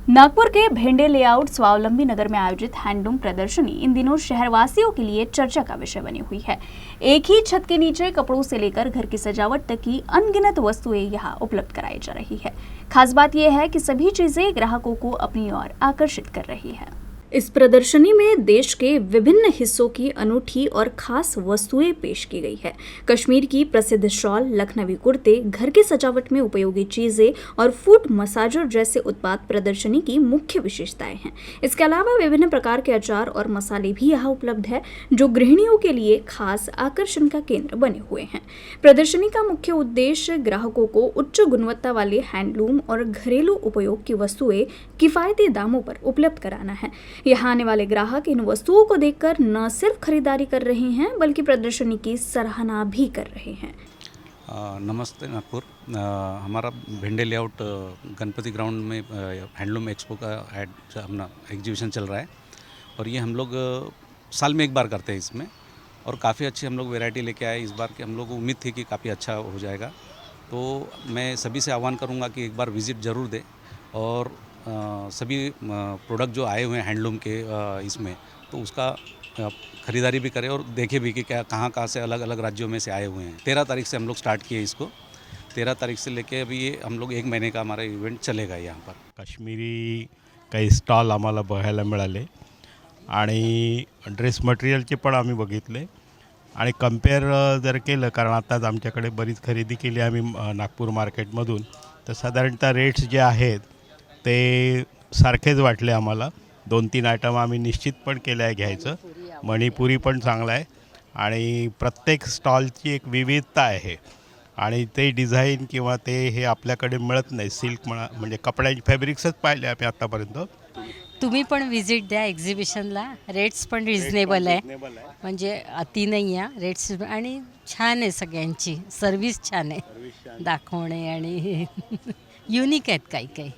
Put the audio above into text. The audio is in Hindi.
नागपुर के भेंडे लेआउट स्वावलंबी नगर में आयोजित हैंडलूम प्रदर्शनी इन दिनों शहरवासियों के लिए चर्चा का विषय बनी हुई है। एक ही छत के नीचे कपड़ों से लेकर घर की सजावट तक की अनगिनत वस्तुएं यहां उपलब्ध कराई जा रही है। खास बात यह है कि सभी चीजें ग्राहकों को अपनी ओर आकर्षित कर रही है। इस प्रदर्शनी में देश के विभिन्न हिस्सों की अनूठी और खास वस्तुएं पेश की गई है। कश्मीर की प्रसिद्ध शॉल, लखनवी कुर्ते, घर की सजावट में उपयोगी चीजें और फूड मसाजर जैसे उत्पाद प्रदर्शनी की मुख्य विशेषताएं हैं। इसके अलावा विभिन्न प्रकार के अचार और मसाले भी यहाँ उपलब्ध है, जो गृहिणियों के लिए खास आकर्षण का केंद्र बने हुए हैं। प्रदर्शनी का मुख्य उद्देश्य ग्राहकों को उच्च गुणवत्ता वाले हैंडलूम और घरेलू उपयोग की वस्तुएं किफायती दामों पर उपलब्ध कराना है। यहाँ आने वाले ग्राहक इन वस्तुओं को देखकर न सिर्फ खरीदारी कर रहे हैं, बल्कि प्रदर्शनी की सराहना भी कर रहे हैं। नमस्ते नागपुर। हमारा भेंडे लेआउट गणपति ग्राउंड में हैंडलूम एक्सपो का अपना एग्जीबिशन चल रहा है और ये हम लोग साल में एक बार करते हैं इसमें, और काफ़ी अच्छी हम लोग वैरायटी लेके आए इस बार की। हम लोग को उम्मीद थी कि काफ़ी अच्छा हो जाएगा, तो मैं सभी से आह्वान करूँगा कि एक बार विज़िट ज़रूर दें और सभी प्रोडक्ट जो आए हुए हैं हैंडलूम के इसमें, तो उसका ख़रीदारी भी करें और देखें भी कि क्या कहाँ से अलग अलग राज्यों में से आए हुए हैं। 13 तारीख से हम लोग स्टार्ट किए इसको। 13 तारीख से लेके अभी ये हम लोग 1 महीने का हमारा इवेंट चलेगा यहाँ पर। काश्मीरी काही स्टॉल आम्हाला बघायला मिळाले आणि ड्रेस मटेरियलचे पण आम्ही बघितले आणि कंपेअर जर केलं, कारण आताच आमच्याकडे बरीच खरेदी केली आम्ही नागपूर मार्केटमधून, तर साधारणतः रेट्स जे आहेत ते सारखेच वाटले आम्हाला। 2-3 आयटम आम्ही निश्चित पण केलं आहे घ्यायचं। मणिपुरी पण चांगला आहे आणि प्रत्येक स्टॉलची एक विविधता आहे आणि ते डिझाईन किंवा ते हे आपल्याकडे मिळत नाही। सिल्क म्हणजे कपड्याची फॅब्रिक्सच पाहिले आम्ही आतापर्यंत। तुम्ही पण विजिट द्या एक्झिबिशनला। रेट्स पण रिजनेबल आहे, म्हणजे अति नाही आहे रेट्स, आणि छान आहे, सगळ्यांची सर्विस छान आहे, दाखवणे आणि युनिक आहेत काही काही।